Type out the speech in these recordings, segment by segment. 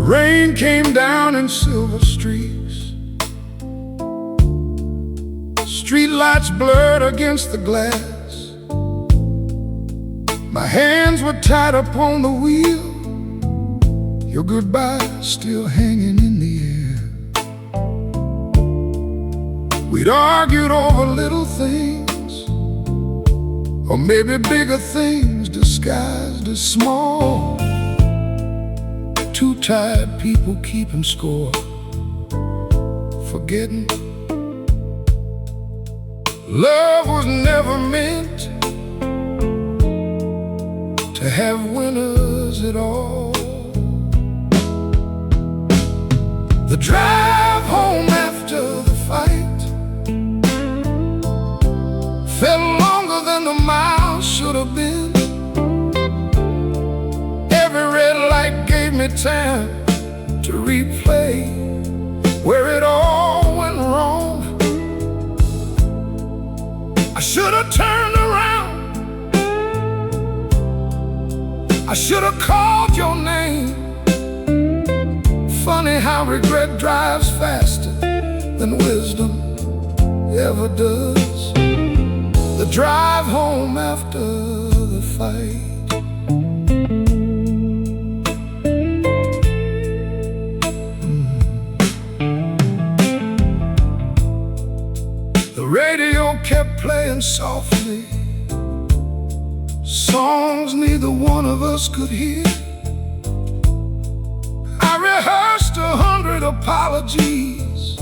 rain came down in silver streaks. Street lights blurred against the glass. My hands were tied upon the wheel, your goodbye still hanging in the air. We'd argued over little things, or maybe bigger things disguised as small. Two tired people keeping score, forgetting love was never meant to have winners at all. The drive home after the fight felt longer than the mile should have been. Every red light gave me time to replay where it all went wrong. I should have turned around, I should have called your name. Funny how regret drives faster than wisdom ever does. The drive home after the fight. The radio kept playing softly, songs neither one of us could hear. I rehearsed 100 apologies,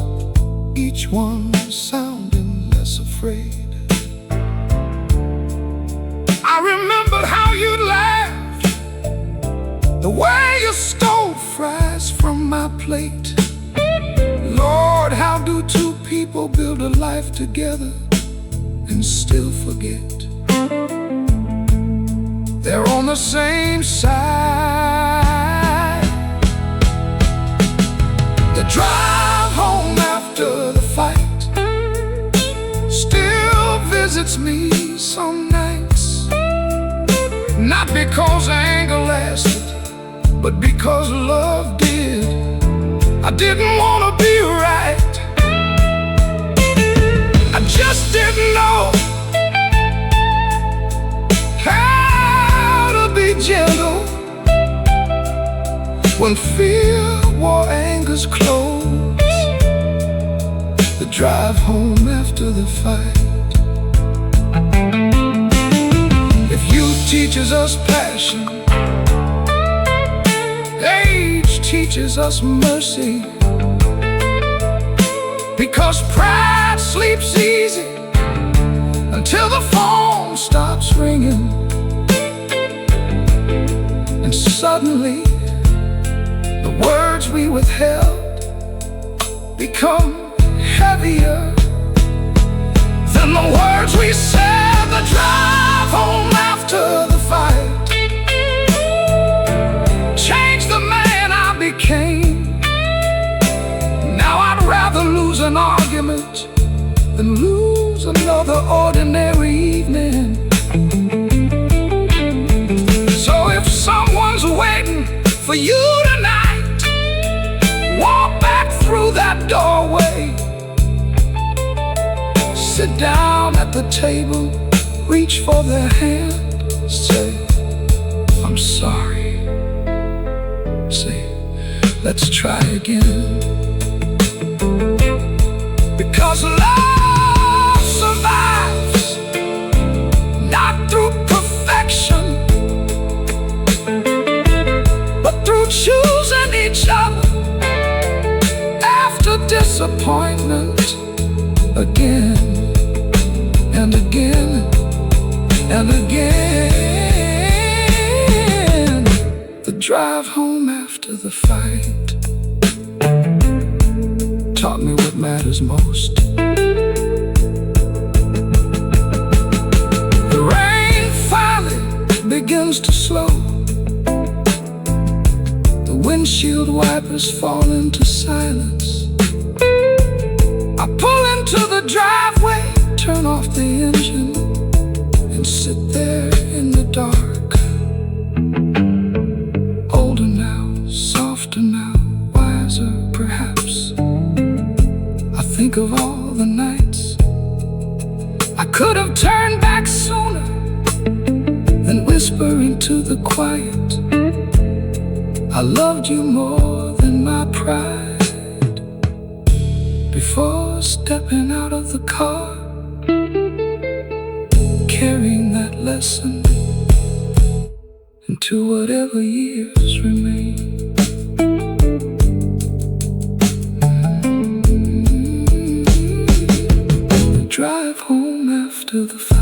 each one sounding less afraid. I remembered how you laughed, the way you stole fries from my plate. Lord, how do two people build a life together and still forget they're on the same side? The drive home after the fight still visits me some nights, not because anger lasted, but because love did. I didn't want to be right, I just didn't know how to be gentle when fear wore anger's clothes. The drive home after the fight. If youth teaches us passion, age teaches us mercy, because pride sleeps easy until the phone stops ringing, and suddenly the words we withheld become heavier than the words we said. The drive home after the fight changed the man I became. Now I'd rather lose an argument than lose another ordinary evening. So if someone's waiting for you tonight, walk back through that doorway, sit down at the table, reach for their hand, say, I'm sorry. Say, let's try again. Because love survives, not through perfection, but through choosing each other after disappointment, again and again and again. The drive home after the fight taught me what matters most. The rain finally begins to slow, the windshield wipers fall into silence. I pull into the driveway, turn off the engine, and sit there in the dark. Older now, softer now, think of all the nights I could have turned back sooner than whisper into the quiet, I loved you more than my pride. Before stepping out of the car, carrying that lesson into whatever years remain. Drive home after the fight.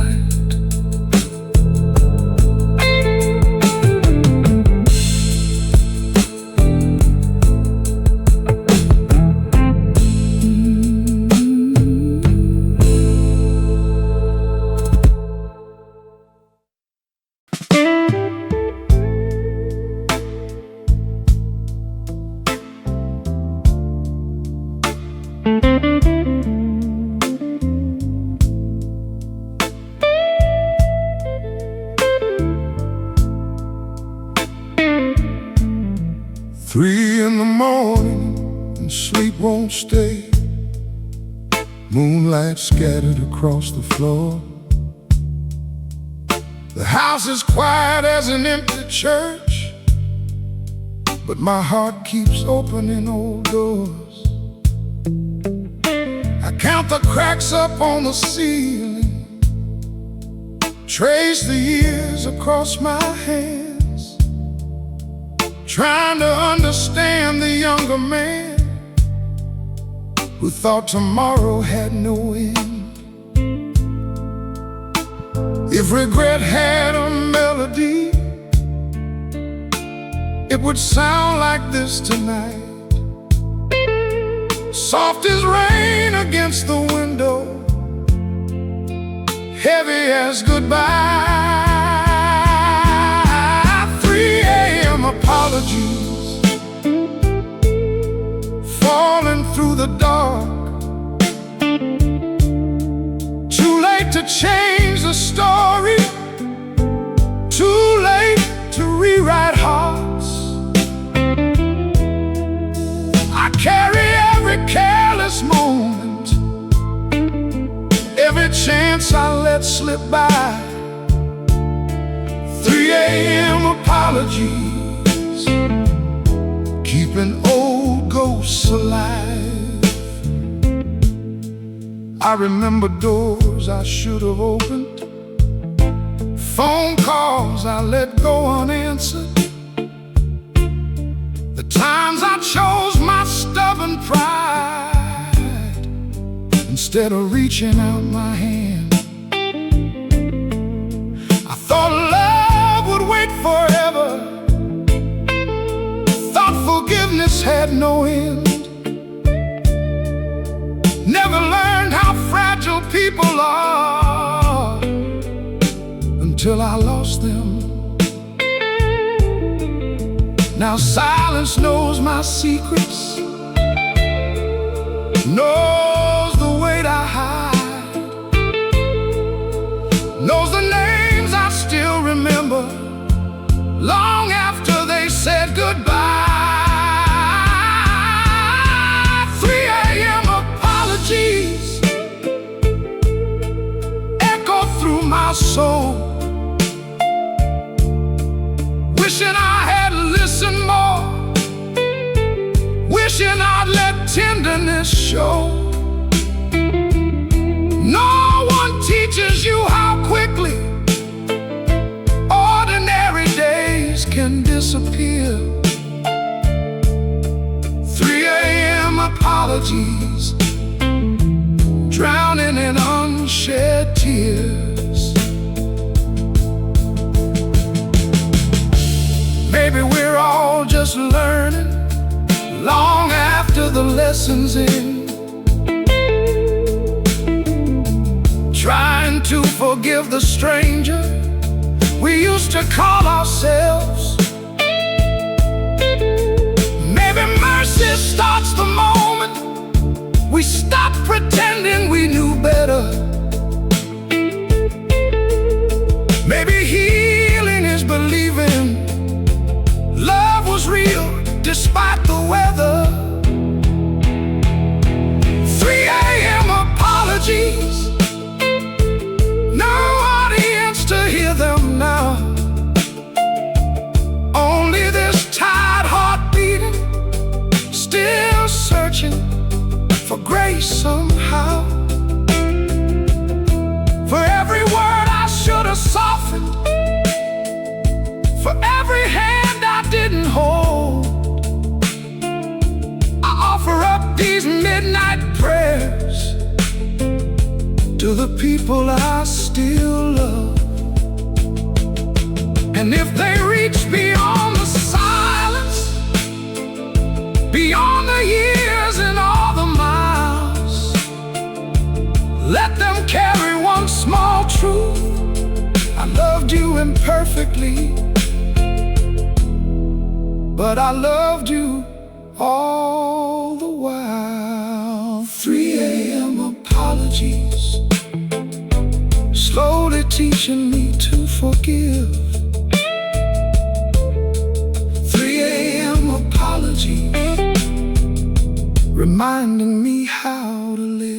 Three in the morning and sleep won't stay. Moonlight scattered across the floor. The house is quiet as an empty church, but my heart keeps opening old doors. I count the cracks up on the ceiling, trace the years across my hands, trying to understand the younger man who thought tomorrow had no end. If regret had a melody, it would sound like this tonight. Soft as rain against the window, heavy as goodbye. 3 a.m. apologies falling through the dark. Too late to change the story, too late to rewrite hearts. I carry every careless moment, every chance I let slip by. 3 a.m. apologies, keeping old ghosts alive. I remember doors I should have opened, phone calls I let go unanswered, the times I chose my stubborn pride instead of reaching out my hand. I thought love would wait forever, thought forgiveness had no end. Never learned how fragile people are until I lost them. Now silence knows my secrets, knows the weight I hide, knows the names I still remember long after they said goodbye. 3 a.m. apologies echo through my soul, wishing I had listened more, wishing I'd let tenderness show. No one teaches you how quickly ordinary days can disappear. 3 a.m. apologies, drowning in unshed tears. Maybe we're all just learning long after the lesson's in, trying to forgive the stranger we used to call ourselves. Maybe mercy starts the moment we stop pretending we knew better. Maybe healing is believing love was real despite the weather. 3 a.m. me somehow. For every word I should have softened, for every hand I didn't hold, I offer up these midnight prayers to the people I still love. And if they reach beyond the silence, beyond the years and all the miles, let them carry one small truth: I loved you imperfectly, but I loved you all the while. 3 a.m. apologies, slowly teaching me to forgive. 3 a.m. apologies, reminding me how to live.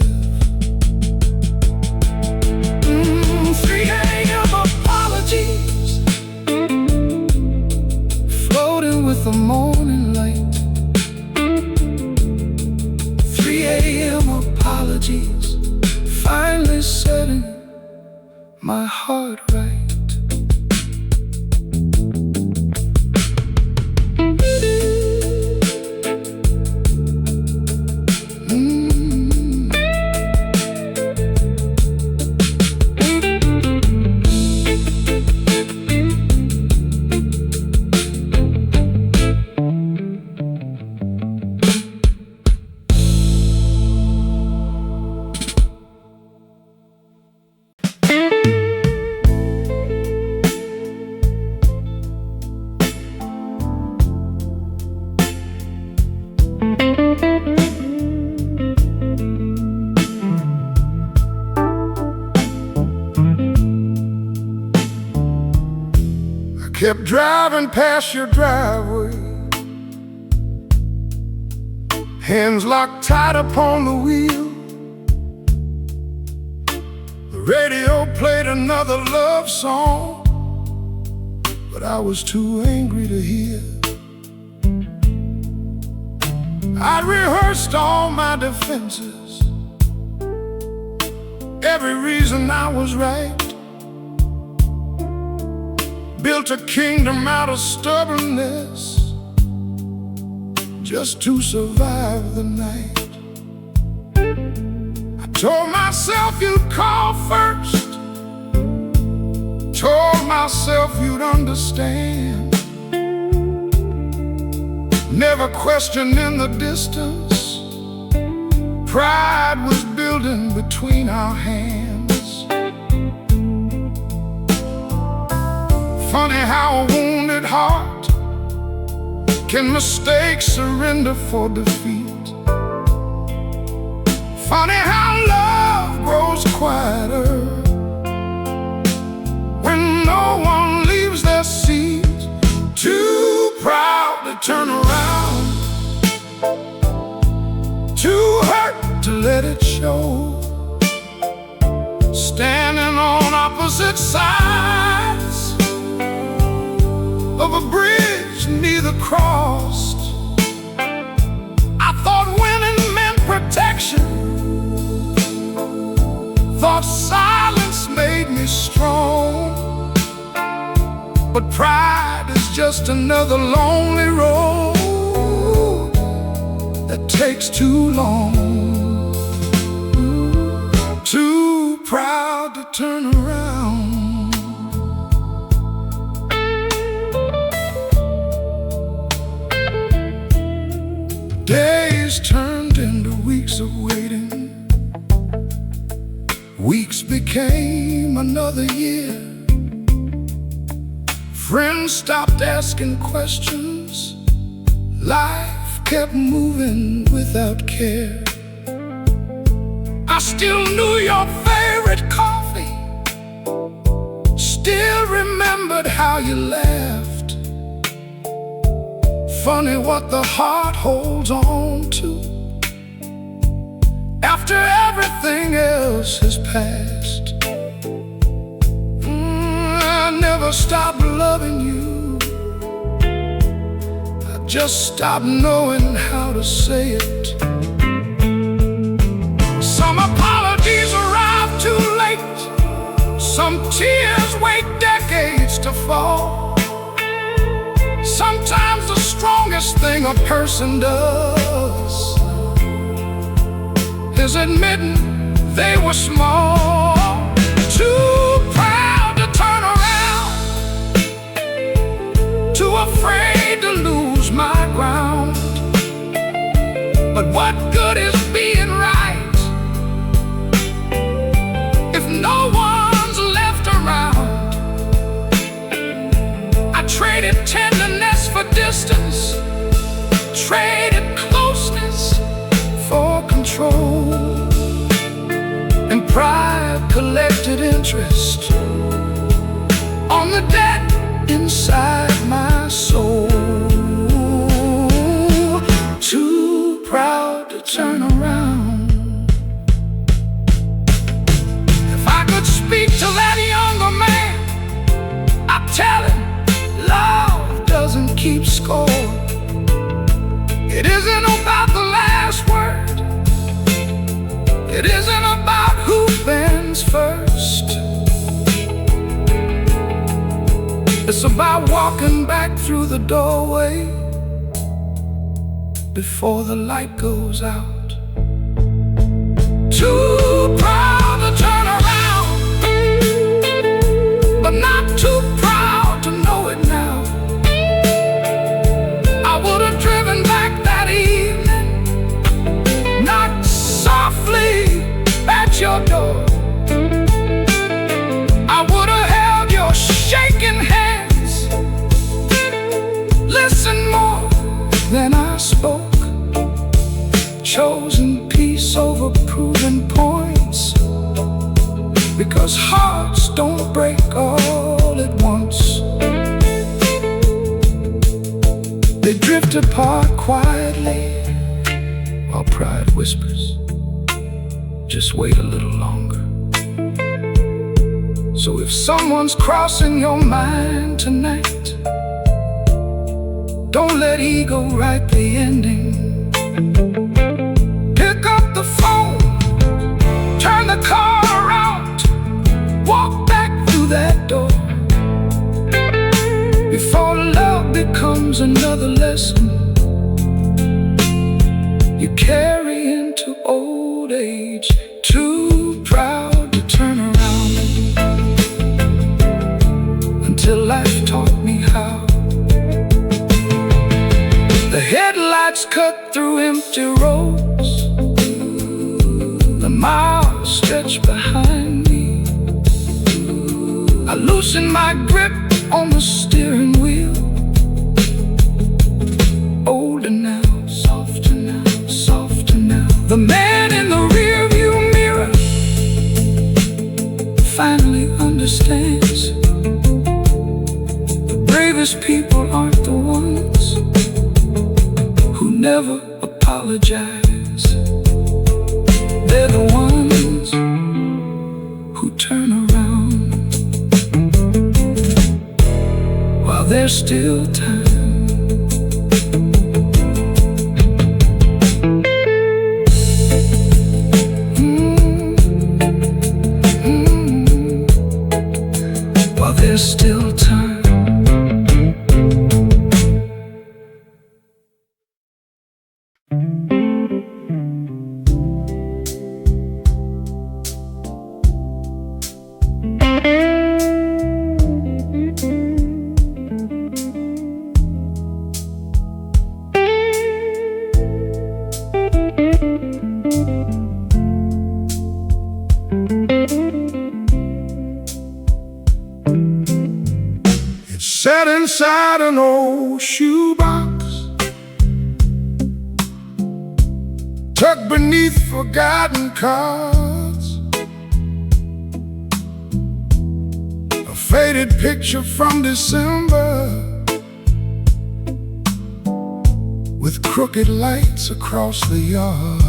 3 a.m. apologies, floating with the morning light. 3 a.m. apologies, finally setting my heart right. Kept driving past your driveway, hands locked tight upon the wheel. The radio played another love song, but I was too angry to hear. I'd rehearsed all my defenses, every reason I was right. Built a kingdom out of stubbornness, just to survive the night. I told myself you'd call first, told myself you'd understand, never questioning the distance. Pride was building between our hands. Funny how a wounded heart can mistake surrender for defeat. Funny how love grows quieter when no one leaves their seat. Too proud to turn around, too hurt to let it show. Standing on opposite sides of a bridge neither crossed. I thought winning meant protection, thought silence made me strong. But pride is just another lonely road that takes too long. Too proud to turn around. Days turned into weeks of waiting. Weeks became another year. Friends stopped asking questions. Life kept moving without care. I still knew your favorite coffee, still remembered how you laughed. Funny what the heart holds on to after everything else has passed. I never stopped loving you, I just stopped knowing how to say it. Some tears wait decades to fall. Sometimes the strongest thing a person does is admitting they were small. Too proud to turn around, too afraid to lose my ground. But what good is being right if no one's left around? I traded tenderness for distance, traded closeness for control, and pride collected interest on the debt inside my soul. Too proud to turn around. If I could speak to that younger man, I'd tell him love doesn't keep score. It isn't about the last word. It isn't about who bends first. It's about walking back through the doorway before the light goes out. Too proud to turn around, but not too proud to know it now. I would have driven back that evening, knocked softly at your door. I would have held your shaking hands, listened more than I spoke, chosen peace over proven points, because hearts don't break all at once. They drift apart quietly while pride whispers, just wait a little longer. So if someone's crossing your mind tonight, don't let ego write the ending. Pick up the phone, turn the car around, walk back through that door, before love becomes another lesson you carry into old age. Too proud to turn around until life taught me how. The headlights cut through empty roads, the miles stretch behind me. I loosen my grip on the steering wheel. Older now, softer now, softer now. The man in the rearview mirror finally understands. The bravest people aren't the ones who never apologize. They're the ones who turn around while there's still time. While there's still time. Set inside an old shoebox, tucked beneath forgotten cards. A faded picture from December, with crooked lights across the yard.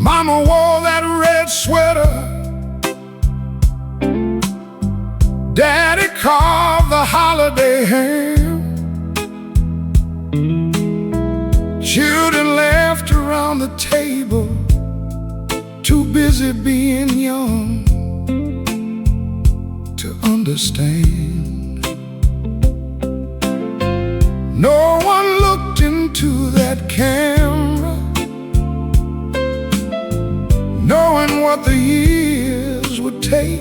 Mama wore that red sweater, Daddy carved the holiday ham. Children laughed around the table, too busy busy being young to understand. No one looked into that camera, knowing what the years would take.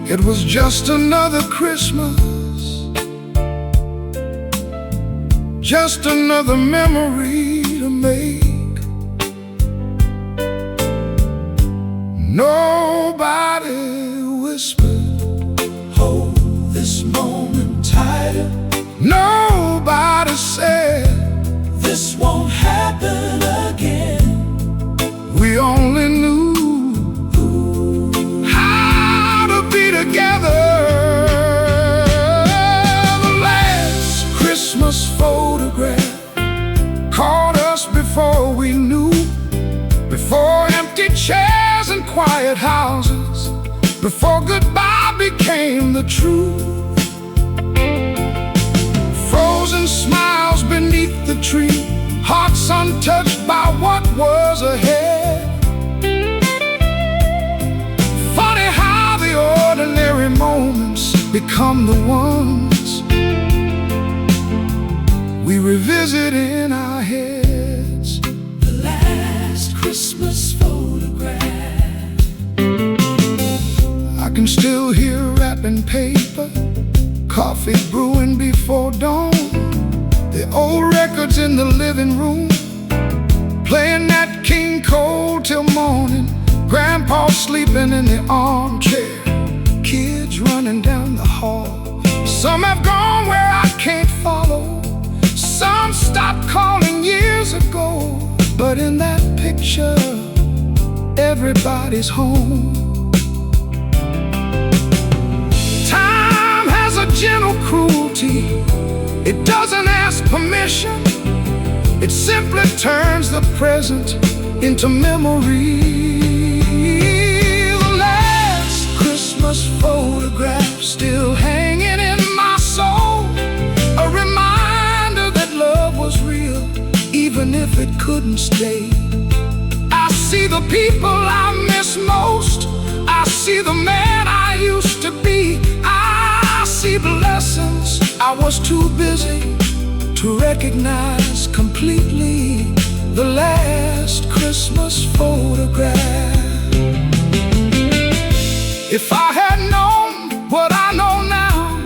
It was just another Christmas, just another memory to make. Nobody whispered, hold this moment tighter. Nobody said, this won't happen again. We only knew how to be together. The last Christmas photograph caught us before we knew, before empty chairs and quiet houses, before goodbye became the truth. Frozen smiles beneath the tree, hearts untouched by what was ahead. Funny how the ordinary moments become the ones we revisit in our heads. The last Christmas photograph. I can still hear wrapping paper, coffee brewing before dawn, the old records in the living room, playing Nat King Cole till morning, Grandpa sleeping in the armchair, kids running down the hall. Some have gone where I can't follow, some stopped calling years ago, but in that picture, everybody's home. Time has a gentle cruelty. It doesn't ask permission. It simply turns the present into memory. The last Christmas photograph still hanging in my soul, a reminder that love was real, even if it couldn't stay. I see the people I miss most. I see the man I used to be. I see the lessons I was too busy to recognize completely. The last Christmas photograph. If I had known what I know now,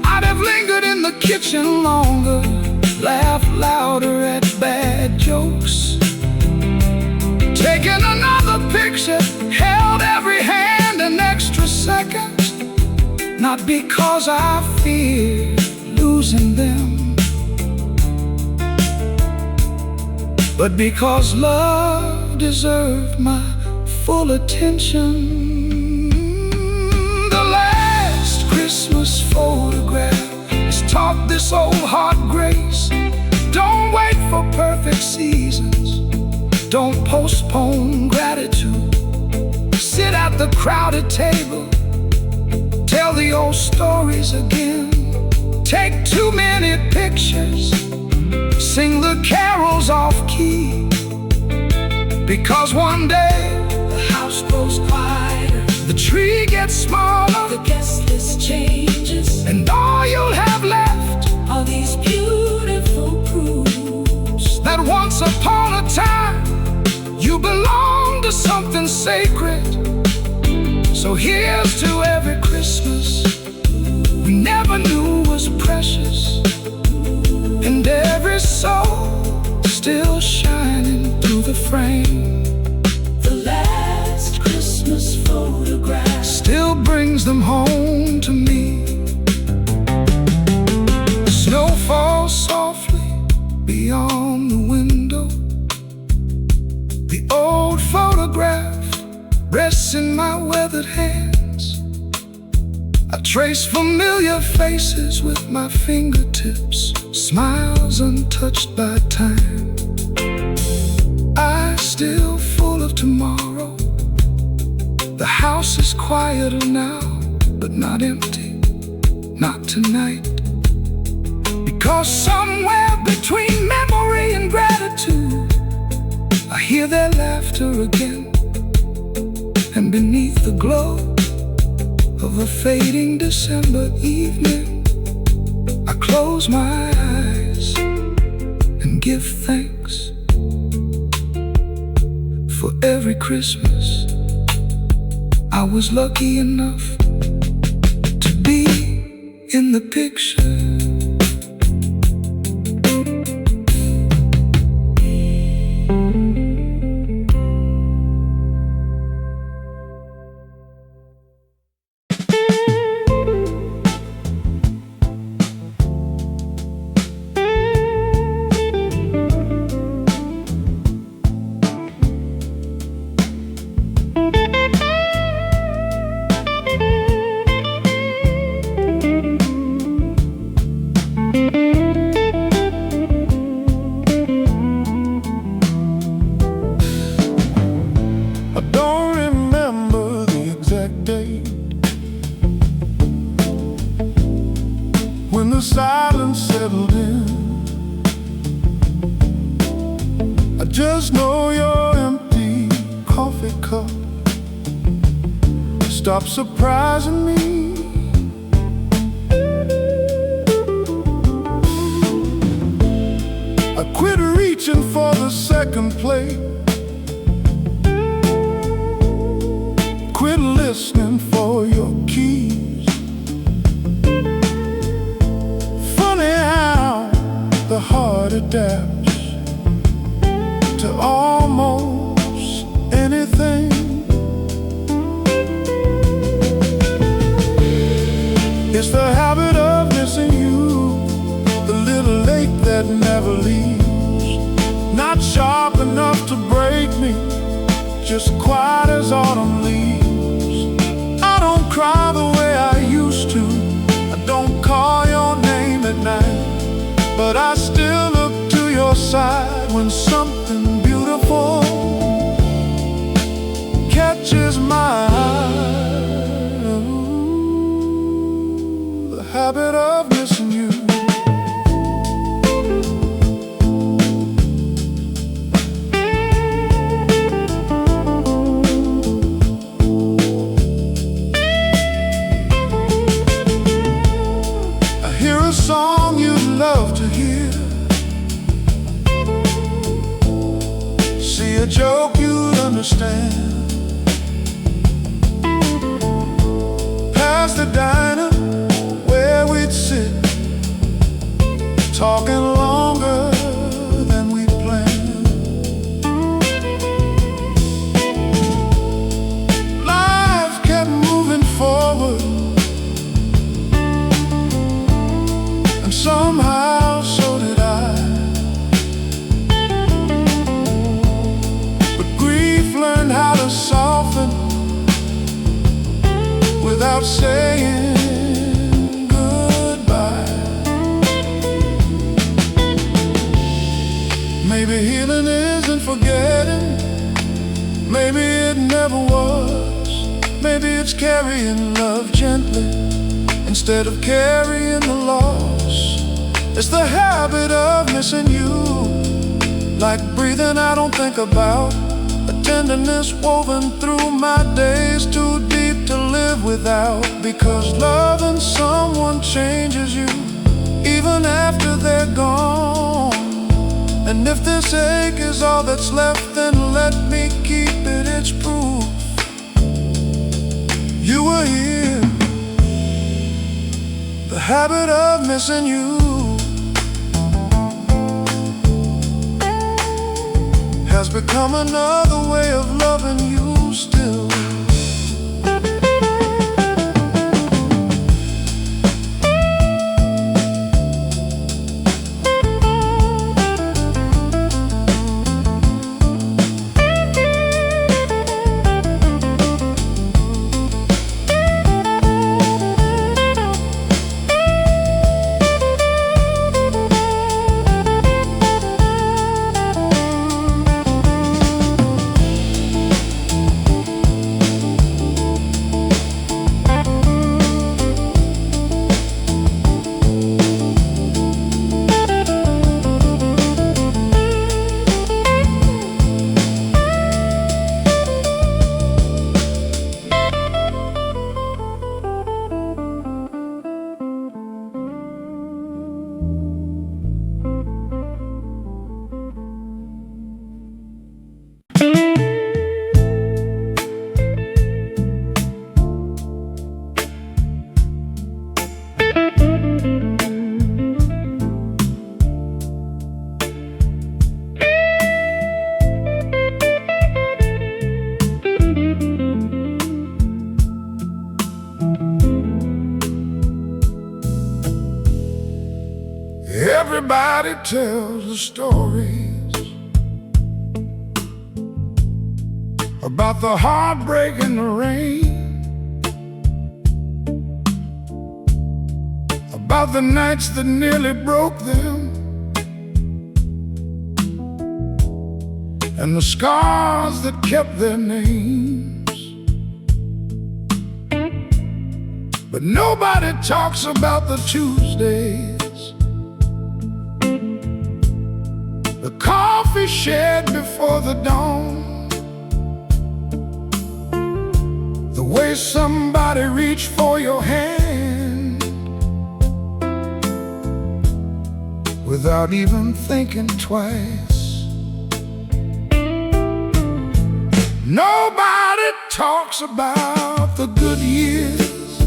I'd have lingered in the kitchen longer, laughed louder at bad jokes, taken another picture, held every hand an extra second. Not because I fear losing them, but because love deserved my full attention. The last Christmas photograph has taught this old heart grace. Don't wait for perfect seasons, don't postpone gratitude. Sit at the crowded table, tell the old stories again. Take too many pictures, sing the carols off key, because one day the house grows quieter, the tree gets smaller, the guest list changes, and all you'll have left are these beautiful proofs that once upon a time you belonged to something sacred. So here's to every Christmas we never knew was precious, and every soul still shining through the frame. The last Christmas photograph still brings them home to me. Snow falls softly beyond the window. The old photograph rests in my weathered hands. I trace familiar faces with my fingertips, smiles untouched by time. Eyes still full of tomorrow. The house is quieter now, but not empty, not tonight. Because somewhere between memory and gratitude I hear their laughter again, and beneath the glow of a fading December evening, I close my eyes and give thanks for every Christmas I was lucky enough to be in the picture. I don't remember the exact date when the silence settled in. I just know your empty coffee cup stopped surprising me. I quit reaching for the second plate, quit listening for your keys. Funny how the heart adapts to almost anything. It's the habit of missing you, the little ache that never leaves, not sharp enough to break me, just quiet as autumn leaves. I don't cry the way I used to, I don't call your name at night, but I still look to your side when something beautiful catches my eye. Ooh, the habit of missing you. A song you'd love to hear, see a joke you'd understand, past the diner where we'd sit, talking longer than we planned. Life kept moving forward, somehow so did I. But grief learned how to soften without saying goodbye. Maybe healing isn't forgetting, maybe it never was. Maybe it's carrying love gently instead of carrying the loss. It's the habit of missing you, like breathing I don't think about, a tenderness woven through my days, too deep to live without. Because loving someone changes you, even after they're gone. And if this ache is all that's left, then let me keep it, it's proof you were here. The habit of missing you has become another way of loving you still. Everybody tells the stories about the heartbreak and the rain, about the nights that nearly broke them, and the scars that kept their names. But nobody talks about the Tuesdays, the coffee shared before the dawn, the way somebody reached for your hand without even thinking twice. Nobody talks about the good years,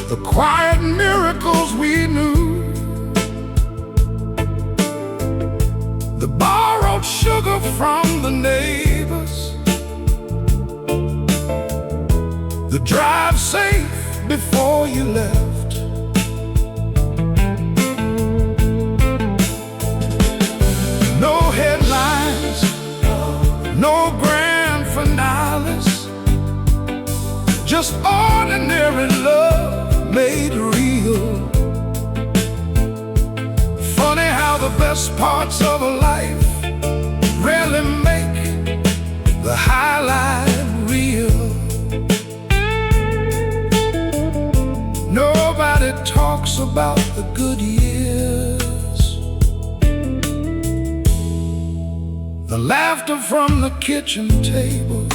the quiet miracles we knew, the borrowed sugar from the neighbors, the drive safe before you left. No headlines, no grand finales, just ordinary love made real. Funny how the best parts of a life rarely make the highlight reel. Nobody talks about the good years, the laughter from the kitchen table,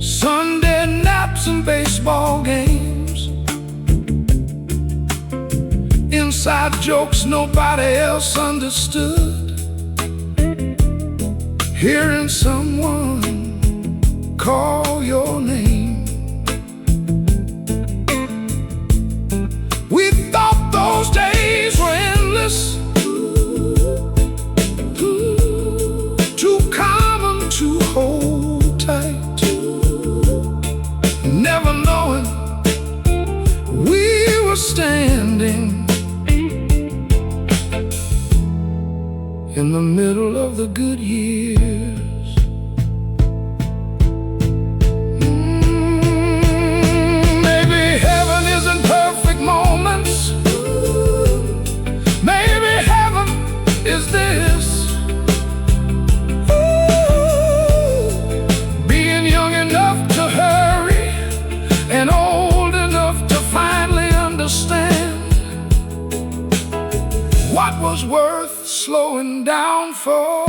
Sunday naps and baseball games, inside jokes nobody else understood, hearing someone call your name. We thought those days were endless, too common to hold tight, never knowing we were standing in the middle of the good years. Maybe heaven isn't perfect moments, maybe heaven is this. Being young enough to hurry and old enough to finally understand what was worth slowing down for.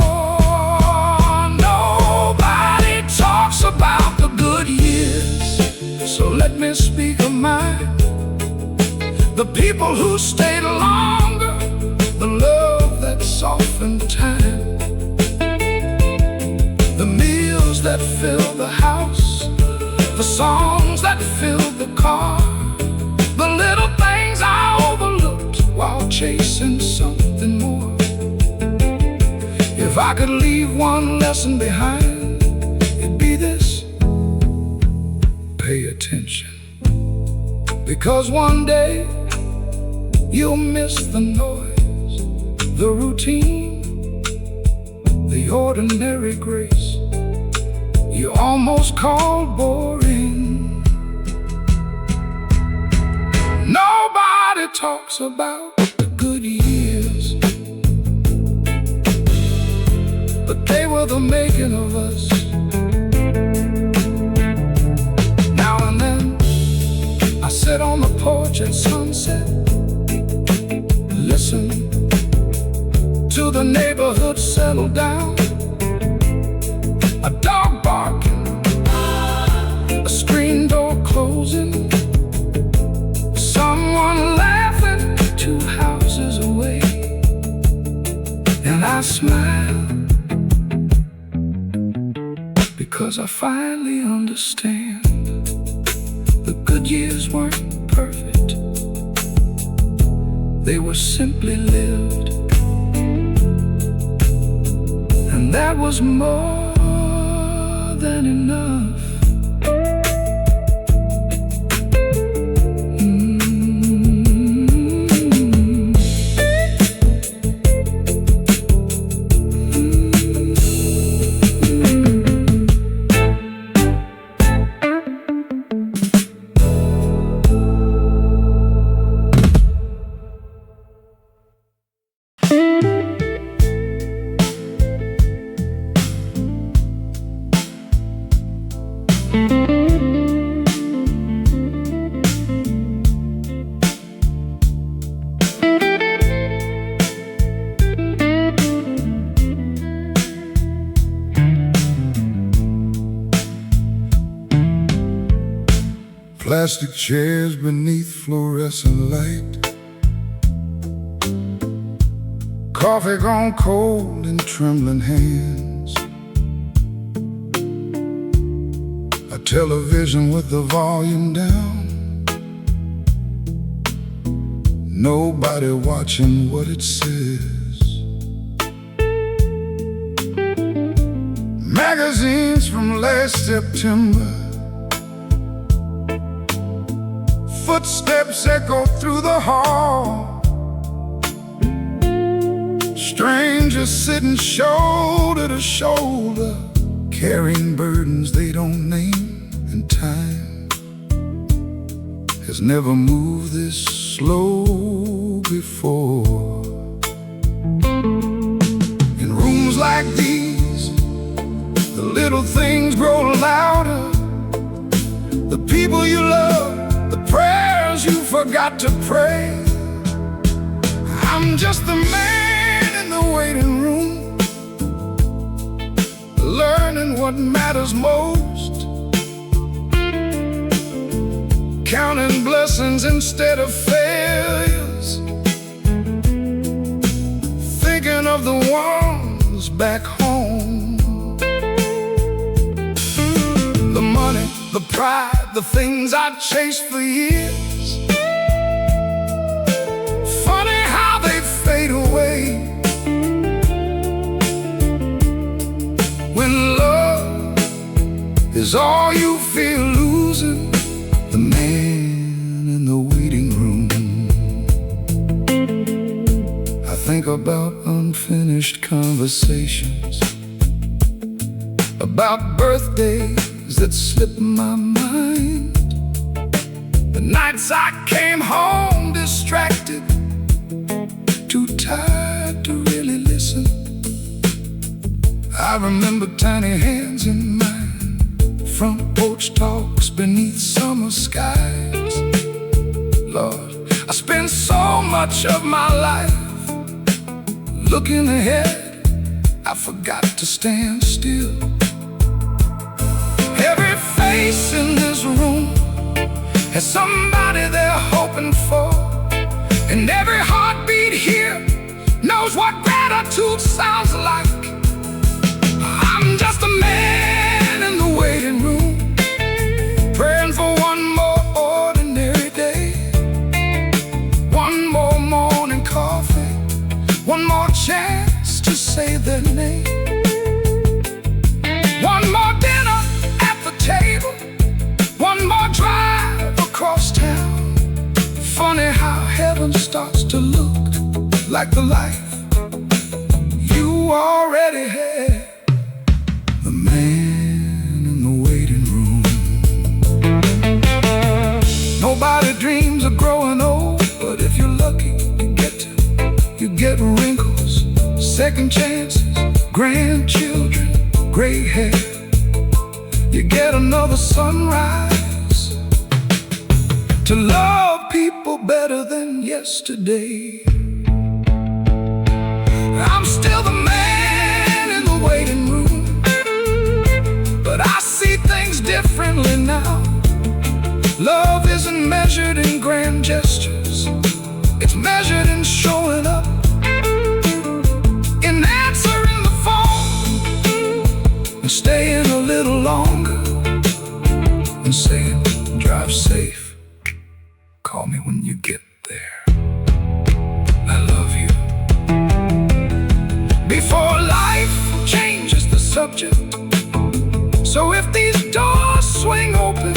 Nobody talks about the good years, so let me speak of mine. The people who stayed longer, the love that softened time, the meals that filled the house, the songs that filled the car, the little things I overlooked while chasing something more. If I could leave one lesson behind, it'd be this: pay attention, because one day you'll miss the noise, the routine, the ordinary grace you almost called boring. Nobody talks about the good years, but they were the making of us. Now and then I sit on the porch at sunset, listen to the neighborhood settle down, a dog barking, a screen door closing, someone laughing 2 houses away. And I smile because I finally understand the good years weren't perfect, they were simply lived, and that was more than enough. Plastic chairs beneath fluorescent light, coffee gone cold in trembling hands, a television with the volume down, nobody watching what it says. Magazines from last September, footsteps echo through the hall, strangers sitting shoulder to shoulder, carrying burdens they don't name. And time has never moved this slow before. In rooms like these, the little things grow louder. The people you love, the prayers you forgot to pray. I'm just the man in the waiting room, learning what matters most, counting blessings instead of failures, thinking of the ones back home. The money, the pride, the things I chased for years, funny how they fade away when love is all you feel losing. The man in the waiting room. I think about unfinished conversations, about birthdays that slip my mind, the nights I came home distracted, too tired to really listen. I remember tiny hands in mine, front porch talks beneath summer skies. Lord, I spent so much of my life looking ahead, I forgot to stand still. Every face in this room has somebody they're hoping for, and every heartbeat here knows what gratitude sounds like. I'm just a man in the waiting room, praying for one more ordinary day, one more morning coffee, one more chance to say their name, one more dinner at the table, one more drive across town. Funny how heaven starts to look like the life you already had. The man in the waiting room. Nobody dreams of growing old, but if you're lucky, you get wrinkles, second chances, grandchildren, gray hair. You get another sunrise to love people better than yesterday. I'm still the man in the waiting room, but I see things differently now. Love isn't measured in grand gestures, it's measured in showing up, in answering the phone, and staying a little longer, and saying, drive safe, call me when you get there, I love you. Before life changes the subject, so if these doors swing open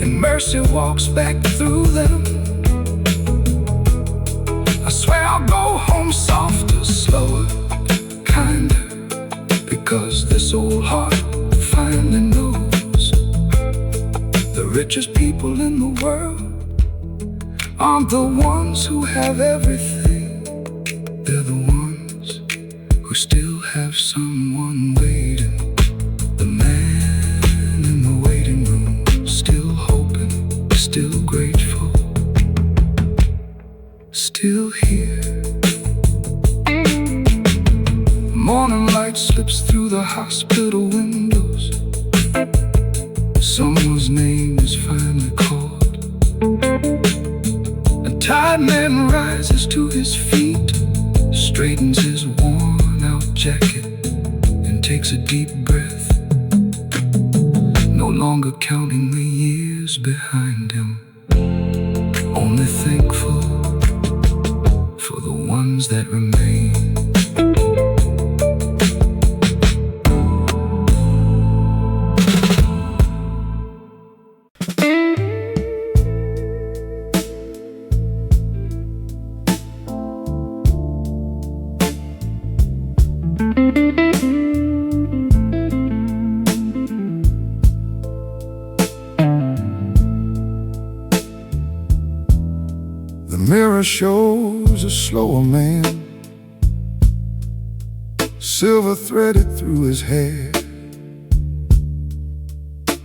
and mercy walks back through them, I swear I'll go home softer, slower, kinder, because this old heart finally knows the richest people in the world aren't the ones who have everything. They're the ones who still have someone waiting. The man in the waiting room, still hoping, still grateful, still here. Morning light slips through the hospital windows. Someone's name is tired man rises to his feet, straightens his worn-out jacket, and takes a deep breath, no longer counting the years behind him, only thankful for the ones that remain. The mirror shows a slower man, silver threaded through his hair.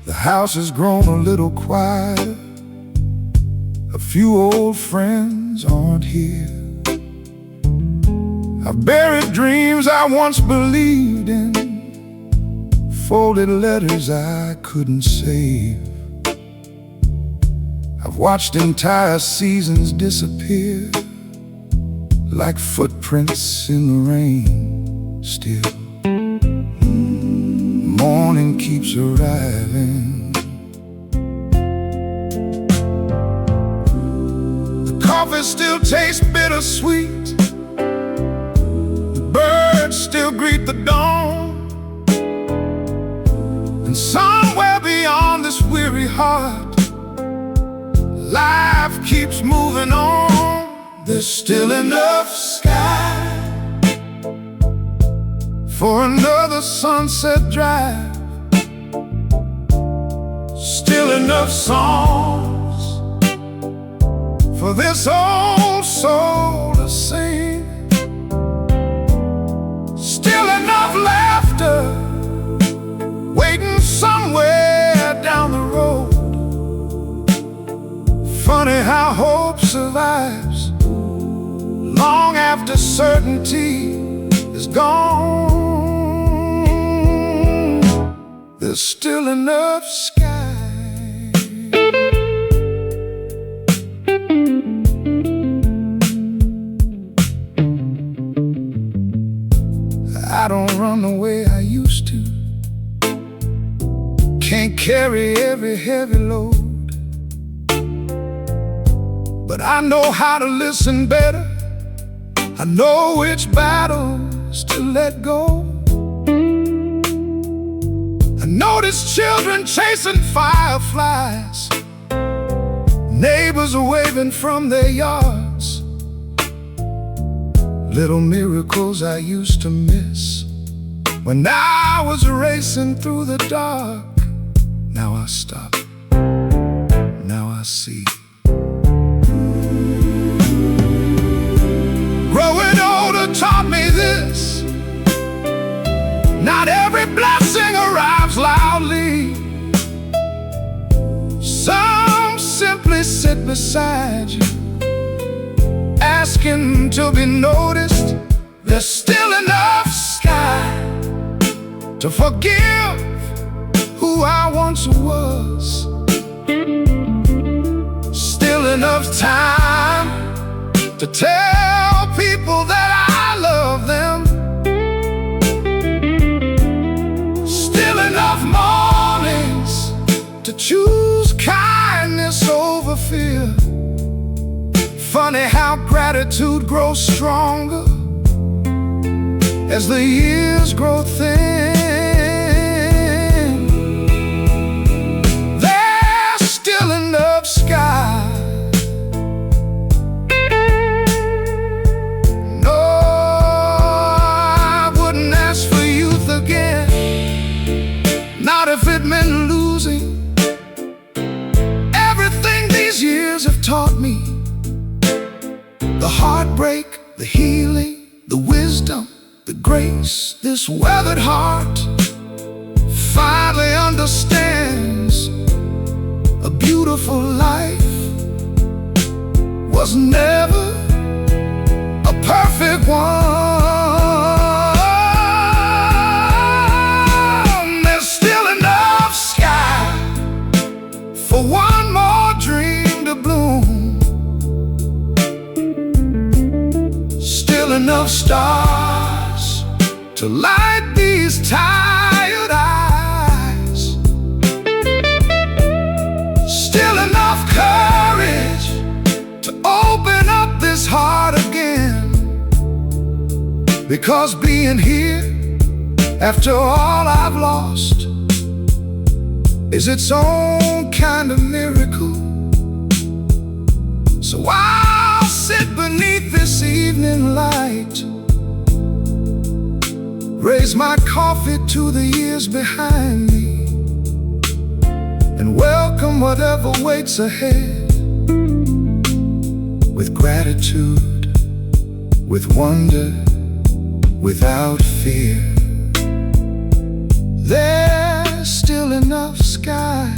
The house has grown a little quieter, a few old friends aren't here. I've buried dreams I once believed in, folded letters I couldn't save. I've watched entire seasons disappear like footprints in the rain. Still, morning keeps arriving. The coffee still tastes bittersweet, the birds still greet the dawn, and somewhere beyond this weary heart, life keeps moving on. There's still enough sky for another sunset drive, still enough songs for this old soul to sing, still enough laughter waiting somewhere down the road. Funny how hope survives long after certainty is gone. There's still enough sky. I don't run the way I used to, can't carry every heavy load, but I know how to listen better. I know which battles to let go. I notice children chasing fireflies, neighbors are waving from their yards. Little miracles I used to miss when I was racing through the dark. Now I stop, now I see. Growing older taught me this: not every blessing arrives loudly. Some simply sit beside you, asking to be noticed. There's still enough sky to forgive who I once was, still enough time to tell people that I love them, still enough mornings to choose kindness over fear. Funny how gratitude grows stronger as the years grow thin. There's still enough sky. If it meant losing everything these years have taught me, the heartbreak, the healing, the wisdom, the grace, this weathered heart finally understands a beautiful life was never a perfect one. For one more dream to bloom, enough stars to light these tired eyes, still enough courage to open up this heart again. Because being here after all I've lost is its own kind of miracle. So I'll sit beneath this evening light, raise my coffee to the years behind me, and welcome whatever waits ahead with gratitude, with wonder, without fear. There's still enough sky,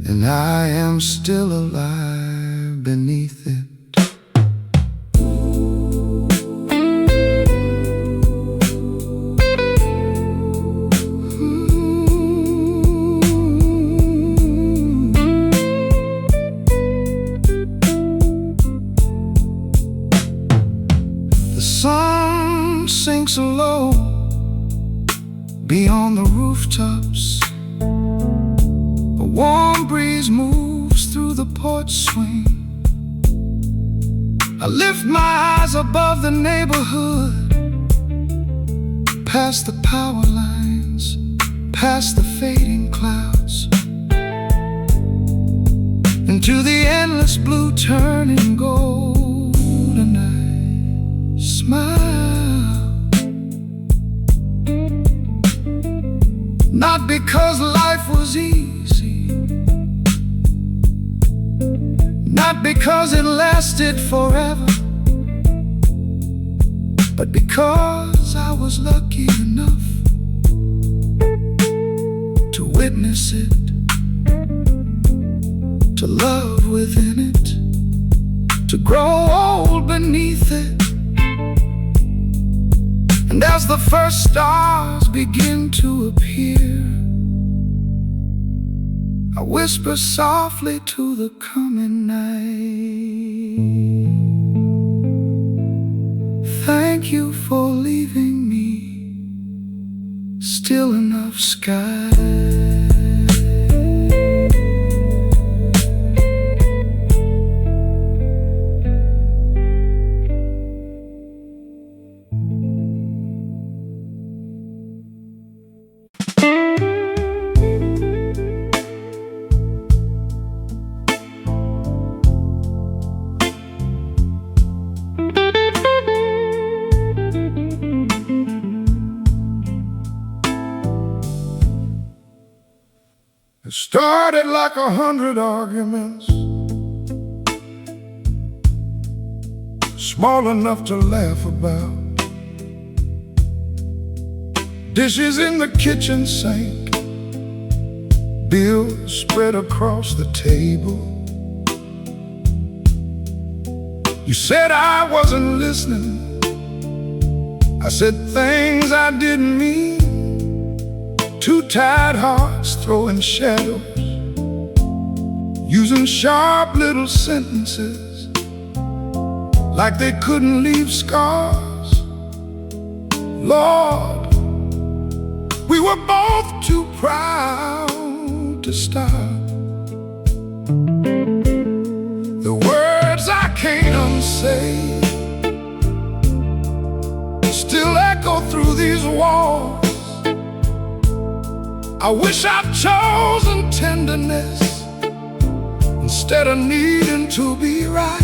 and I am still alive beneath it. The sun sinks low beyond the rooftops. A warm breeze moves through the porch swing. I lift my eyes above the neighborhood, past the power lines, past the fading clouds, into the endless blue turning gold. And I smile, not because life was easy, not because it lasted forever, but because I was lucky enough to witness it, to love within it, to grow old beneath it. And as the first stars begin to appear, I whisper softly to the coming night, thank you for leaving me still enough sky. It started like 100 arguments, small enough to laugh about. Dishes in the kitchen sink, bills spread across the table. You said I wasn't listening. I said things I didn't mean. Two tired hearts throwing shadows, using sharp little sentences like they couldn't leave scars. Lord, we were both too proud to stop. The words I can't unsay still echo through these walls. I wish I'd chosen tenderness instead of needing to be right.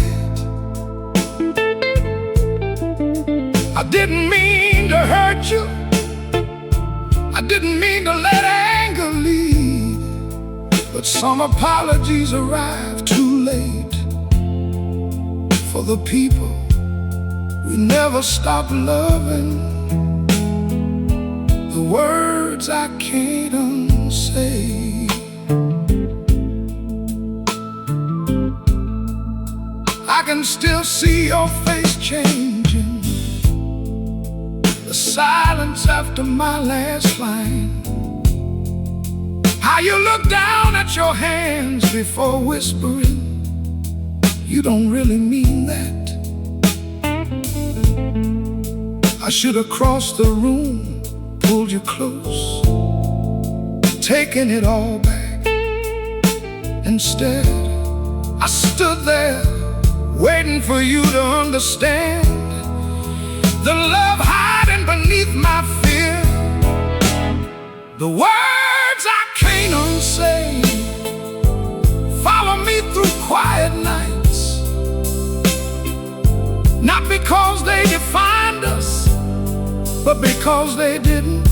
I didn't mean to hurt you, I didn't mean to let anger lead, but some apologies arrived too late for the people we never stopped loving. The words I can't unsay. I can still see your face changing, the silence after my last line, how you look down at your hands before whispering, you don't really mean that. I should have crossed the room, pulled you close, taken it all back. Instead, I stood there, waiting for you to understand the love hiding beneath my fear. The words I can't unsay follow me through quiet nights, not because they defined us, but because they didn't.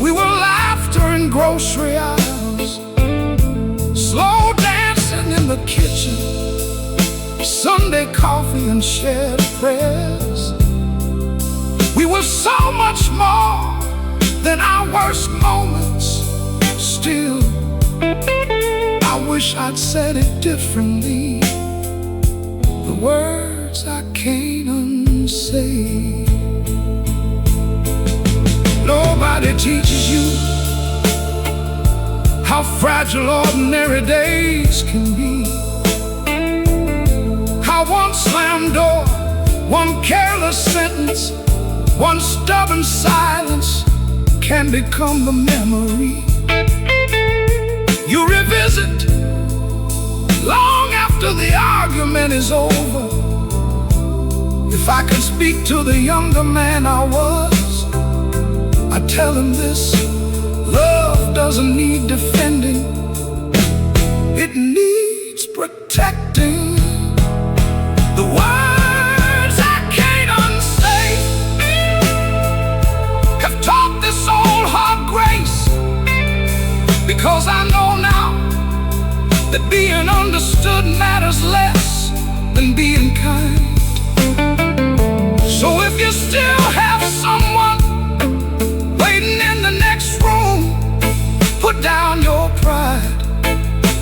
We were laughter in grocery aisles, slow dancing in the kitchen, Sunday coffee and shared prayers. We were so much more than our worst moments. Still, I wish I'd said it differently. The words I can't unsay. Nobody teaches you how fragile ordinary days can be, how one slammed door, one careless sentence, one stubborn silence can become the memory you revisit long after the argument is over. If I could speak to the younger man I was, I'd tell him this: love doesn't need defending, it needs protecting. The words I can't unsay have taught this old heart grace, because I know now that being understood matters less than being kind. So if you still have someone waiting in the next room, put down your pride,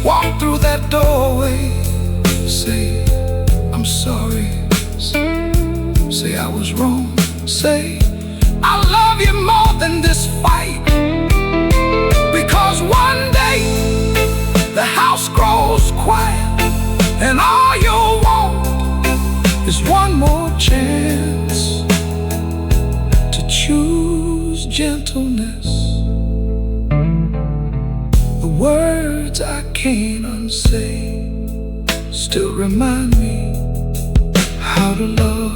walk through that doorway, say, I'm sorry, say I was wrong, say I love you more than this fight. Because one day the house grows quiet, and all you'll want is one more chance to choose gentleness. The words I can't unsay still remind me how to love.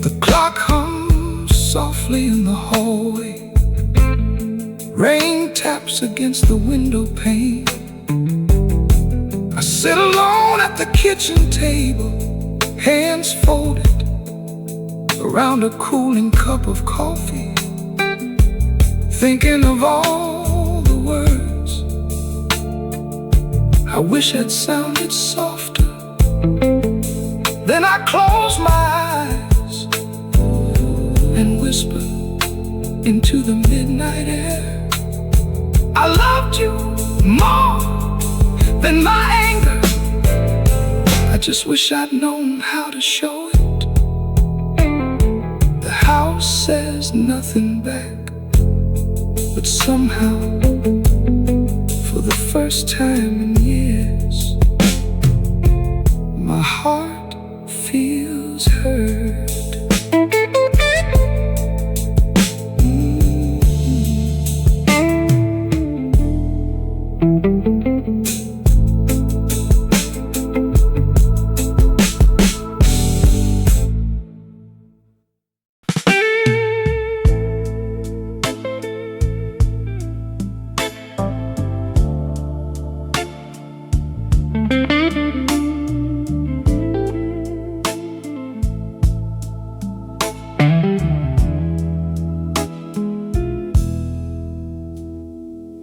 The clock hums softly in the hallway, rain taps against the window pane. I sit alone at the kitchen table, hands folded around a cooling cup of coffee, thinking of all the words I wish had sounded softer. Then I close my eyes and whisper into the midnight air, I loved you more than my anger. I just wish I'd known how to show it. The house says nothing back, but somehow, for the first time in years, my heart feels heard.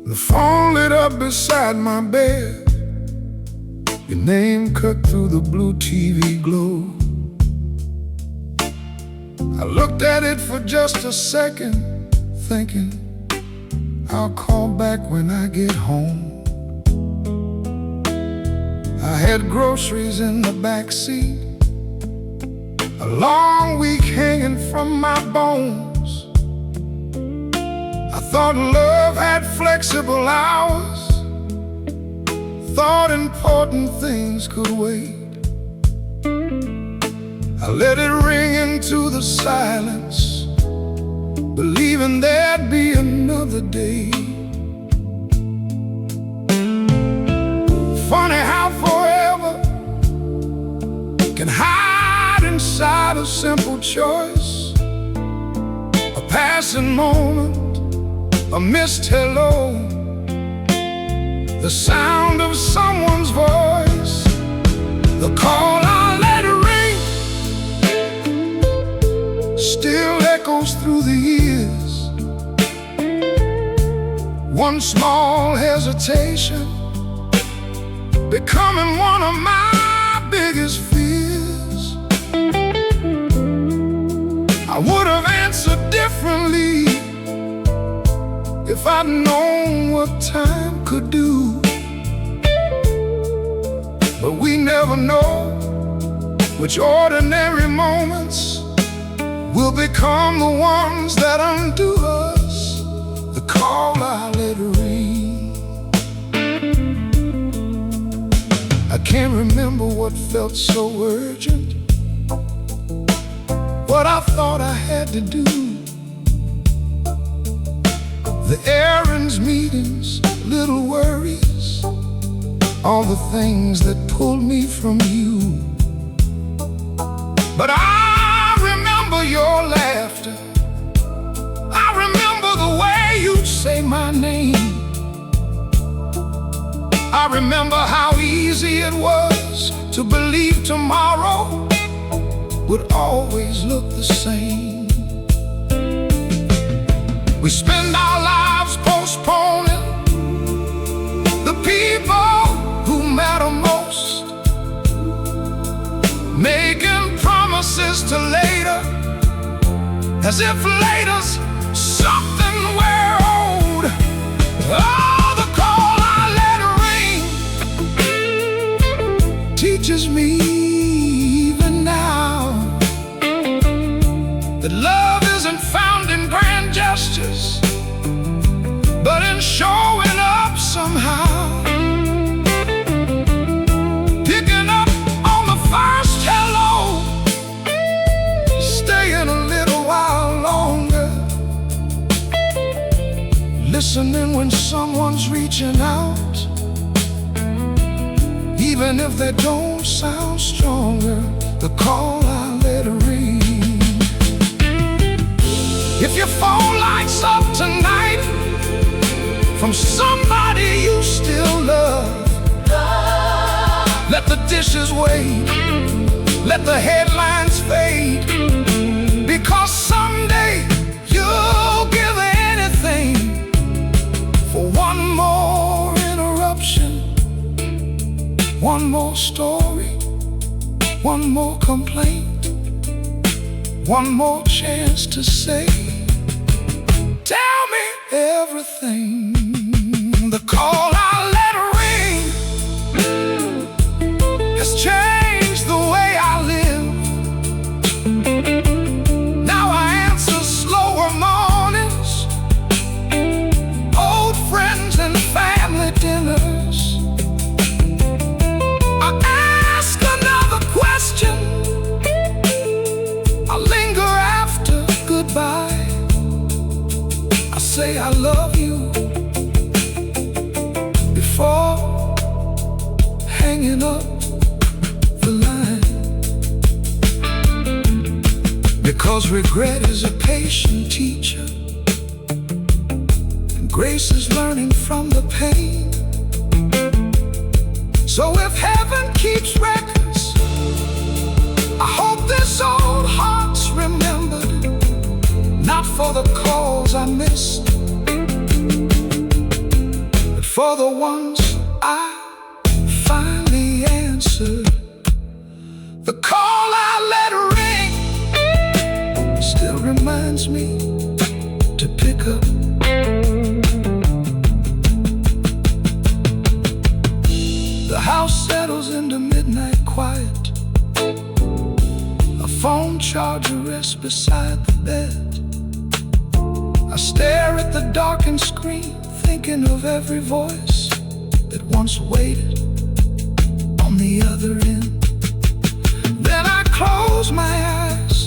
The phone lit up beside my bed, your name cut through the blue TV glow. I looked at it for just a second, thinking I'll call back when I get home. I had groceries in the back seat, a long week hanging from my bones. I thought love had flexible hours, thought important things could wait. I let it ring into the silence, believing there'd be another day. Funny how forever can hide inside a simple choice, a passing moment, a missed hello, the sound of someone's voice, the call I let it ring, still echoes through the years. One small hesitation becoming one of my biggest fears. I would have answered differently if I'd known what time could do. But we never know which ordinary moments will become the ones that undo us. The call I let ring. I can't remember what felt so urgent, what I thought I had to do. The errands, meetings, little worries, all the things that pulled me from you. But I remember your laughter, I remember the way you'd say my name. I remember how easy it was to believe tomorrow would always look the same. We spend our lives postponing the people who matter most, making promises to later, as if later's something we're owed. Oh, the call I let ring teaches me even now that love isn't found in grand gestures, but in showing up somehow, picking up on the first hello, staying a little while longer, listening when someone's reaching out, even if they don't sound stronger. The call I let ring. If your phone lights up tonight from somebody you still love, let the dishes wait, let the headlines fade, because someday you'll give anything for one more interruption, one more story, one more complaint, one more chance to say, tell me everything. The call I let ring has changed the way I live. Now I answer slower mornings, old friends and family dinners. I ask another question, I linger after goodbye. I say I love you before hanging up the line, because regret is a patient teacher, and grace is learning from the pain. So if heaven keeps records, I hope this old heart's remembered, not for the calls I missed, but for the ones I finally answered. The call I let ring still reminds me to pick up. The house settles into midnight quiet, a phone charger rests beside the bed. I stare at the darkened screen, thinking of every voice that once waited the other end. Then I close my eyes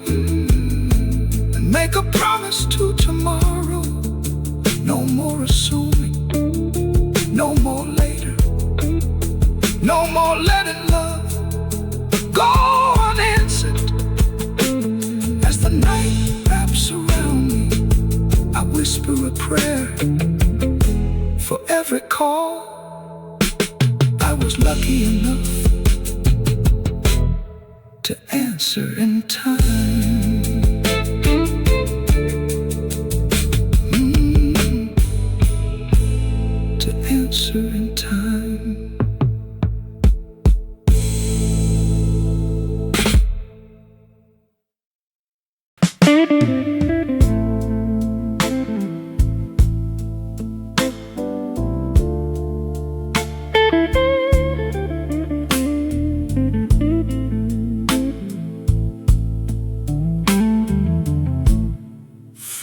and make a promise to tomorrow. No more assuming, no more later, no more letting love go unanswered. As the night wraps around me, I whisper a prayer for every call. I was lucky enough to answer in time. To answer in time.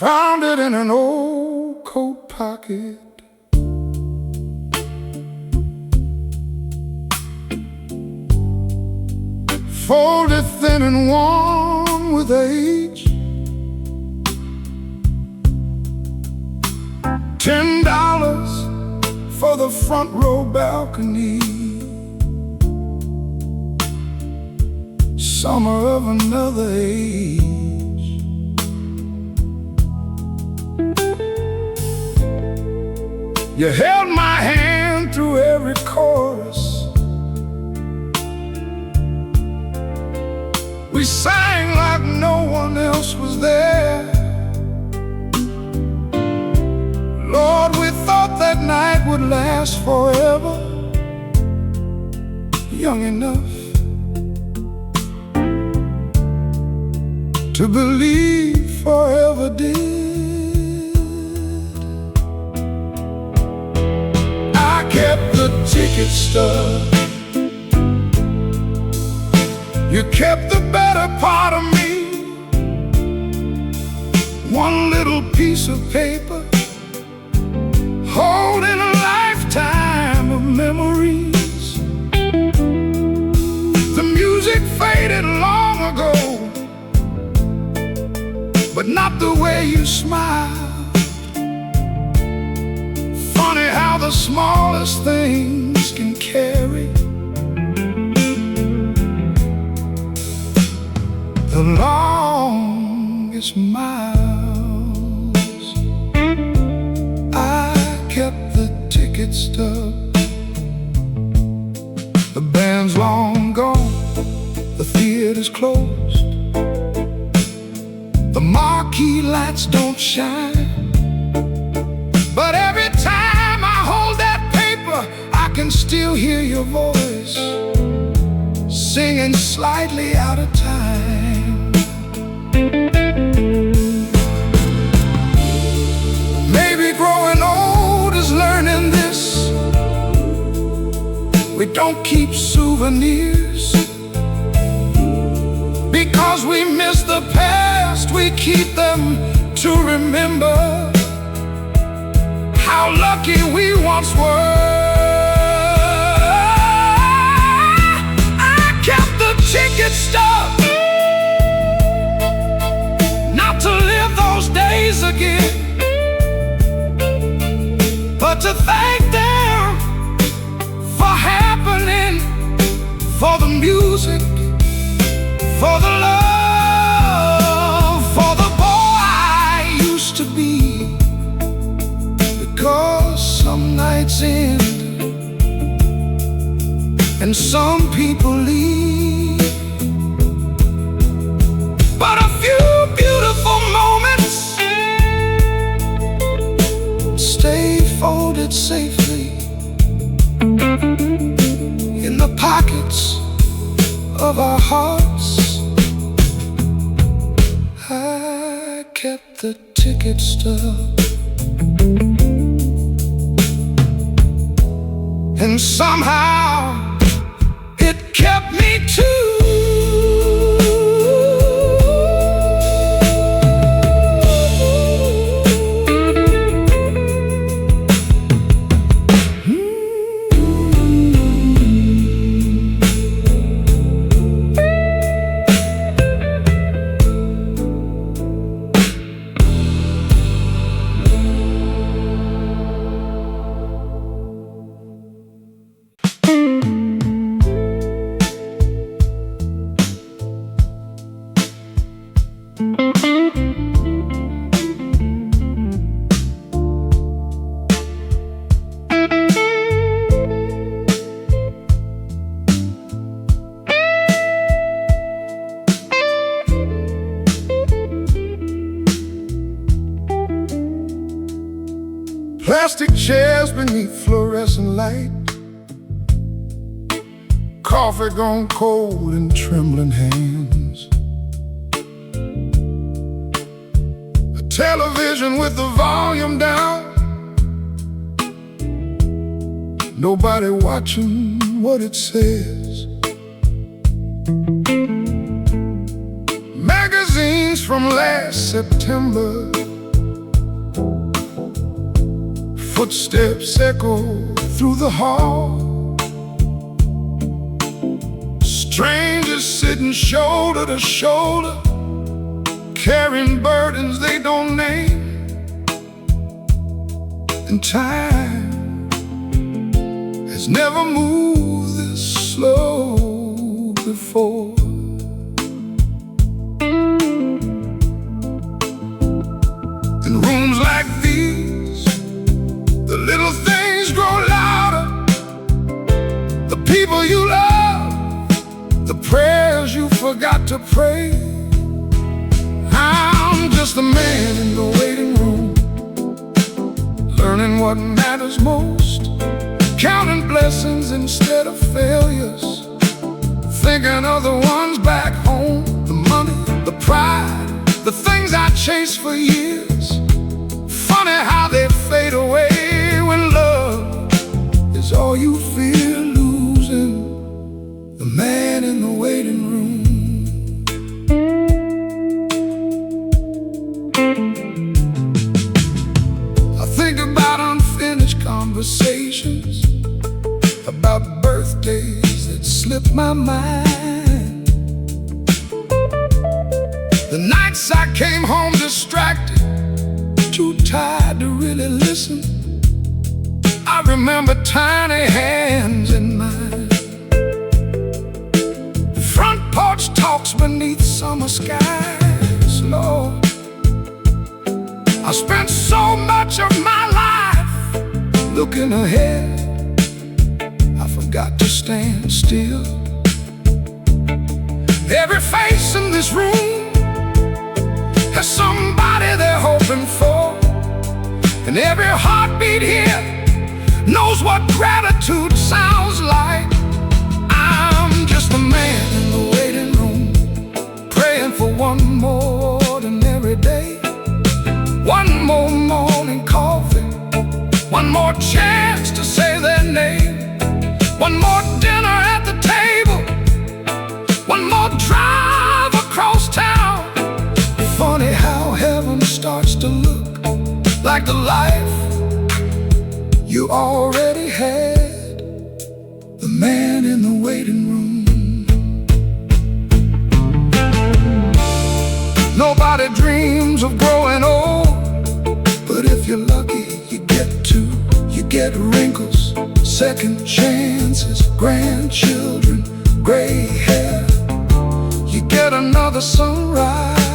Found it in an old coat pocket. Folded thin and worn with age. $10 for the front row balcony. Summer of another age. You held my hand through every chorus. We sang like no one else was there. Lord, we thought that night would last forever. Young enough to believe forever did. I kept the ticket stub. You kept the better part of me. One little piece of paper holding a lifetime of memories. The music faded long ago, but not the way you smiled. Funny how the smallest things can carry the longest miles. I kept the ticket stub. The band's long gone, the theater's closed. The marquee lights don't shine, but every time I hold that paper, I can still hear your voice singing slightly out of time. Maybe growing old is learning this. We don't keep souvenirs because we miss the past. We keep them to remember how lucky we once were. I kept the ticket stub, not to live those days again, but to thank them for happening, for the music, for the love, for the boy I used to be. Because some nights end and some people leave, but a few beautiful moments stay folded safely in the pockets of our hearts. I kept the ticket stub, and somehow it kept me too. chairs beneath fluorescent light, coffee gone cold in trembling hands, a television with the volume down, nobody watching what it says. Magazines from last September, footsteps echo through the hall, strangers sitting shoulder to shoulder, carrying burdens they don't name. And time has never moved this slow before. In rooms like these, the little things grow louder. The people you love, the prayers you forgot to pray. I'm just a man in the waiting room, learning what matters most, counting blessings instead of failures, thinking of the ones back home, the money, the pride, the things I chased for years. Funny how they fade away when love is all you fear losing. The man in the waiting room. I think about unfinished conversations, about birthdays that slipped my mind, the nights I came home distracted, too tired to really listen. I remember tiny hands in mine, front porch talks beneath summer skies. Lord, I spent so much of my life looking ahead, I forgot to stand still. Every face in this room has somebody they're hoping for, and every heartbeat here knows what gratitude sounds like. I'm just a man in the waiting room, praying for one more ordinary day, one more morning coffee, one more chance to say their name, one more dinner at the table, one more drive across town. Funny how heaven starts to look like the life you already had. The man in the waiting room. Nobody dreams of growing old, but if you're lucky, you get wrinkles, second chances, grandchildren, gray hair. You get another sunrise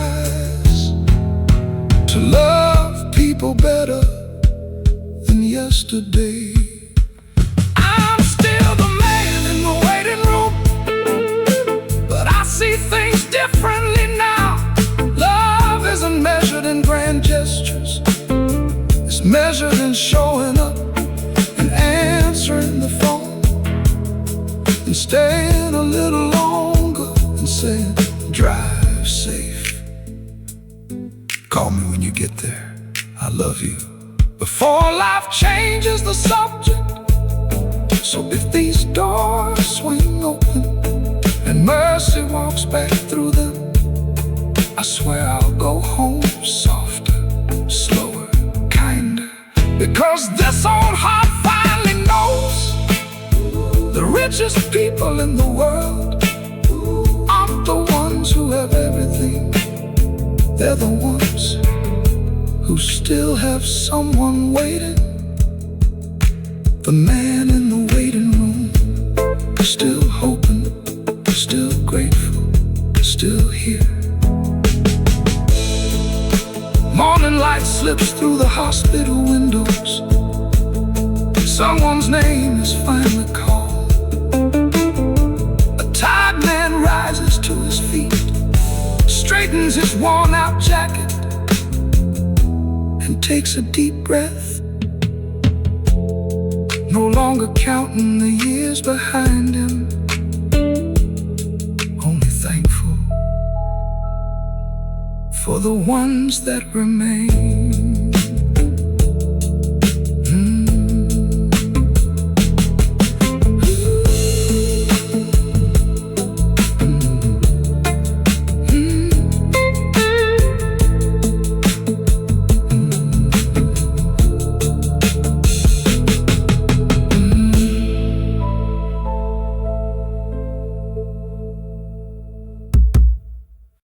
to love people better than yesterday. I'm still the man in the waiting room, but I see things differently now. Love isn't measured in grand gestures, it's measured in showing up and answering the phone and staying a little longer and saying, drive safe. Call me when you get there, I love you. Before life changes the subject, so if these doors swing open and mercy walks back through them, I swear I'll go home softer, slower, kinder, because this old heart finally knows the richest people in the world aren't the ones who have everything. They're the ones who still have someone waiting. The man in the waiting room, still hoping, still grateful, still here. Morning light slips through the hospital windows, someone's name is finally called. A tired man rises to his feet, straightens his worn-out jacket, and takes a deep breath. no longer counting the years behind him, only thankful for the ones that remain.